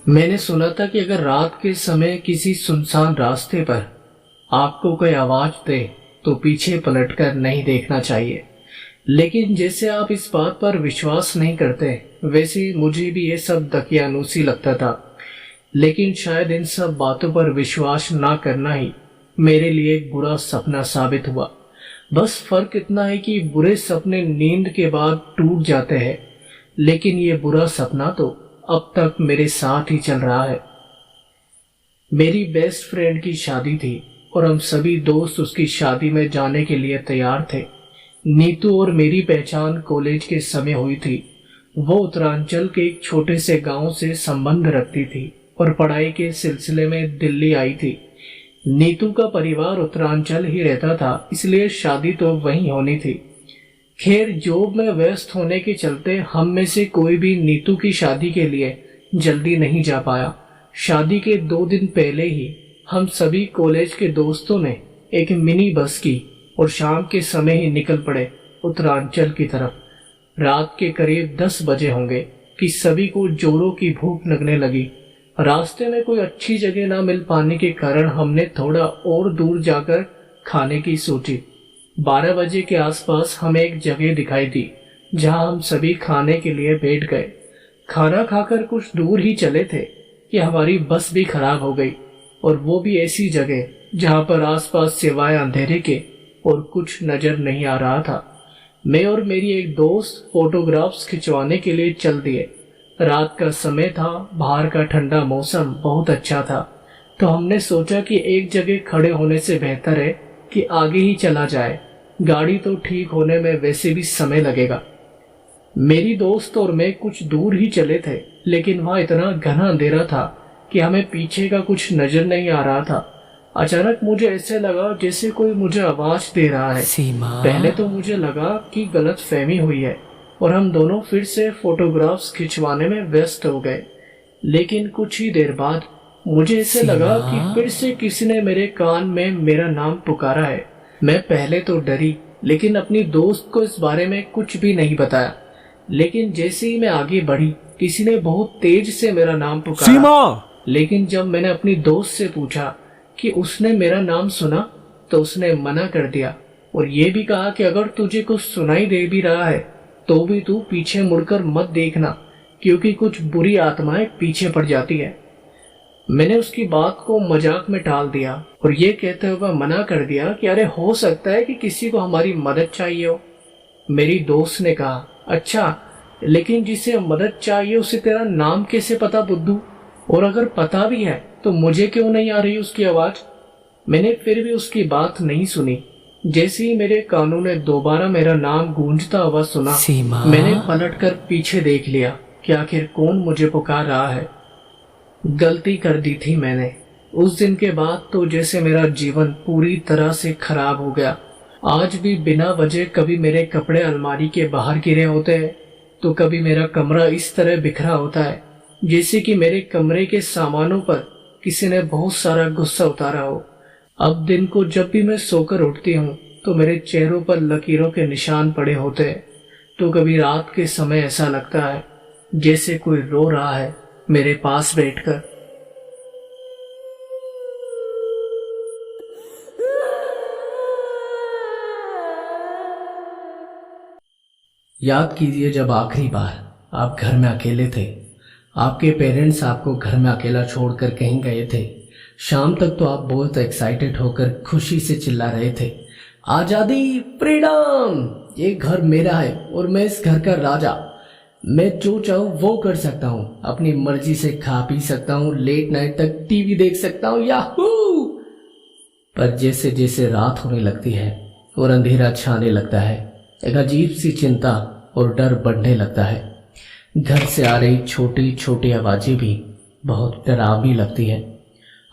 मैंने सुना था कि अगर रात के समय किसी सुनसान रास्ते पर आपको कोई आवाज दे तो पीछे पलटकर नहीं देखना चाहिए। लेकिन जैसे आप इस बात पर विश्वास नहीं करते, वैसे ही मुझे भी ये सब दकियानूसी लगता था। लेकिन शायद इन सब बातों पर विश्वास ना करना ही मेरे लिए एक बुरा सपना साबित हुआ। बस फर्क इतना है कि बुरे सपने नींद के बाद टूट जाते हैं, लेकिन ये बुरा सपना तो अब तक मेरे साथ ही चल रहा है। मेरी बेस्ट फ्रेंड की शादी थी और हम सभी दोस्त उसकी शादी में जाने के लिए तैयार थे। नीतू और मेरी पहचान कॉलेज के समय हुई थी। वो उत्तरांचल के एक छोटे से गांव से संबंध रखती थी और पढ़ाई के सिलसिले में दिल्ली आई थी। नीतू का परिवार उत्तरांचल ही रहता था, इसलिए शादी तो वहीं होनी थी। खैर, जॉब में व्यस्त होने के चलते हम में से कोई भी नीतू की शादी के लिए जल्दी नहीं जा पाया। शादी के 2 दिन पहले ही हम सभी कॉलेज के दोस्तों ने एक मिनी बस की और शाम के समय ही निकल पड़े उत्तरांचल की तरफ। रात के करीब 10 बजे होंगे कि सभी को जोरों की भूख लगने लगी। रास्ते में कोई अच्छी जगह ना मिल पाने के कारण हमने थोड़ा और दूर जाकर खाने की सोची। 12 बजे के आसपास हमें एक जगह दिखाई दी जहां हम सभी खाने के लिए बैठ गए। खाना खाकर कुछ दूर ही चले थे कि हमारी बस भी खराब हो गई, और वो भी ऐसी जगह जहां पर आसपास सिवाय अंधेरे के और कुछ नजर नहीं आ रहा था। मैं और मेरी एक दोस्त फोटोग्राफ्स खिंचवाने के लिए चल दिए। रात का समय था, बाहर का ठंडा मौसम बहुत अच्छा था, तो हमने सोचा कि एक जगह खड़े होने से बेहतर है कि आगे ही चला जाए। गाड़ी तो ठीक होने में वैसे भी समय लगेगा। मेरी दोस्त और मैं कुछ दूर ही चले थे, लेकिन वहां इतना घना अंधेरा था कि हमें पीछे का कुछ नजर नहीं आ रहा था। अचानक मुझे ऐसे लगा जैसे कोई मुझे आवाज दे रहा है। पहले तो मुझे लगा कि गलत फहमी हुई है और हम दोनों फिर से फोटोग्राफ्स खिंचवाने में व्यस्त हो गए। लेकिन कुछ ही देर बाद मुझे ऐसे लगा कि फिर से किसी ने मेरे कान में मेरा नाम पुकारा है। मैं पहले तो डरी, लेकिन अपनी दोस्त को इस बारे में कुछ भी नहीं बताया। लेकिन जैसे ही मैं आगे बढ़ी, किसी ने बहुत तेज से मेरा नाम पुकारा। लेकिन जब मैंने अपनी दोस्त से पूछा कि उसने मेरा नाम सुना, तो उसने मना कर दिया और ये भी कहा कि अगर तुझे कुछ सुनाई दे भी रहा है तो भी तू पीछे मुड़कर मत देखना, क्योंकि कुछ बुरी आत्माएं पीछे पड़ जाती है। मैंने उसकी बात को मजाक में टाल दिया और ये कहते हुए मना कर दिया कि अरे हो सकता है कि किसी को हमारी मदद चाहिए हो। मेरी दोस्त ने कहा, अच्छा, लेकिन जिसे मदद चाहिए उसे तेरा नाम कैसे पता बुद्धू? और अगर पता भी है तो मुझे क्यों नहीं आ रही उसकी आवाज? मैंने फिर भी उसकी बात नहीं सुनी। जैसे ही मेरे कानों ने दोबारा मेरा नाम गूंजता हुआ सुना, मैंने पलटकर पीछे देख लिया कि आखिर कौन मुझे पुकार रहा है। गलती कर दी थी मैंने। उस दिन के बाद तो जैसे मेरा जीवन पूरी तरह से खराब हो गया। आज भी बिना वजह कभी मेरे कपड़े अलमारी के बाहर गिरे होते हैं, तो कभी मेरा कमरा इस तरह बिखरा होता है जैसे कि मेरे कमरे के सामानों पर किसी ने बहुत सारा गुस्सा उतारा हो। अब दिन को जब भी मैं सोकर उठती हूँ तो मेरे चेहरों पर लकीरों के निशान पड़े होते हैं। तो कभी रात के समय ऐसा लगता है जैसे कोई रो रहा है मेरे पास बैठकर। याद कीजिए जब आखिरी बार आप घर में अकेले थे। आपके पेरेंट्स आपको घर में अकेला छोड़कर कहीं गए थे। शाम तक तो आप बहुत एक्साइटेड होकर खुशी से चिल्ला रहे थे, आजादी, फ्रीडम, ये घर मेरा है और मैं इस घर का राजा। मैं जो चाहूँ वो कर सकता हूँ, अपनी मर्जी से खा पी सकता हूँ, लेट नाइट तक टीवी देख सकता हूँ, याहू। पर जैसे जैसे रात होने लगती है और अंधेरा छाने लगता है, एक अजीब सी चिंता और डर बढ़ने लगता है। घर से आ रही छोटी छोटी आवाजें भी बहुत डरावनी लगती है।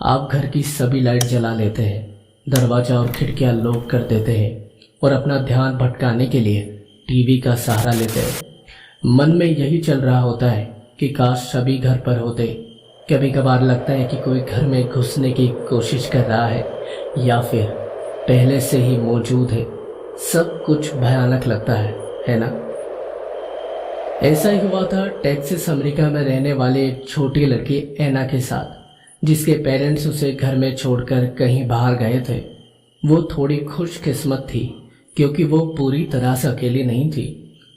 आप घर की सभी लाइट जला लेते हैं, दरवाजा और खिड़कियां लॉक कर देते हैं और अपना ध्यान भटकाने के लिए टीवी का सहारा लेते हैं। मन में यही चल रहा होता है कि काश सभी घर पर होते। कभी कभार लगता है कि कोई घर में घुसने की कोशिश कर रहा है या फिर पहले से ही मौजूद है। सब कुछ भयानक लगता है ना? ऐसा ही हुआ था टेक्सास अमेरिका में रहने वाले एक छोटी लड़की एना के साथ, जिसके पेरेंट्स उसे घर में छोड़कर कहीं बाहर गए थे। वो थोड़ी खुशकिस्मत थी क्योंकि वो पूरी तरह से अकेली नहीं थी।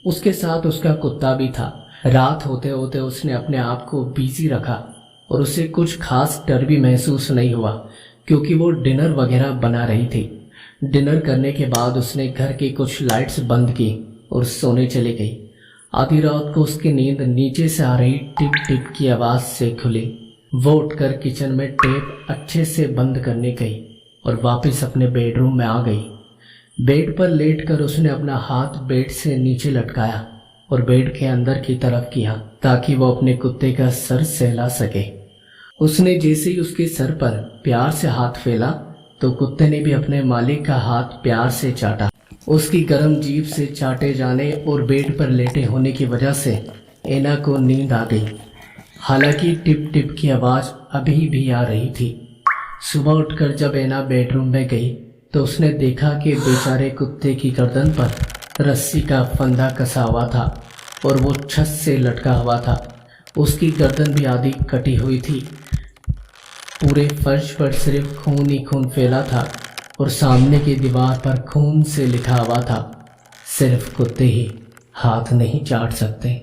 उसके साथ उसका कुत्ता भी था। रात होते होते उसने अपने आप को बिजी रखा और उसे कुछ खास डर भी महसूस नहीं हुआ क्योंकि वो डिनर वगैरह बना रही थी। डिनर करने के बाद उसने घर की कुछ लाइट्स बंद की और सोने चली गई। आधी रात को उसकी नींद नीचे से आ रही टिप टिप की आवाज से खुली। वो उठकर किचन में टेप अच्छे से बंद करने गई और वापस अपने बेडरूम में आ गई। बेड पर लेटकर उसने अपना हाथ बेड से नीचे लटकाया और बेड के अंदर की तरफ किया ताकि वो अपने कुत्ते का सर सहला सके। उसने जैसे ही उसके सर पर प्यार से हाथ फैला तो कुत्ते ने भी अपने मालिक का हाथ प्यार से चाटा। उसकी गर्म जीभ से चाटे जाने और बेड पर लेटे होने की वजह से एना को नींद आ गई। हालांकि टिप टिप की आवाज अभी भी आ रही थी। सुबह उठकर जब एना बेडरूम में गई तो उसने देखा कि बेचारे कुत्ते की गर्दन पर रस्सी का फंदा कसा हुआ था और वो छत से लटका हुआ था। उसकी गर्दन भी आधी कटी हुई थी। पूरे फर्श पर सिर्फ खून ही खून फैला था और सामने की दीवार पर खून से लिखा हुआ था, सिर्फ कुत्ते ही हाथ नहीं चाट सकते।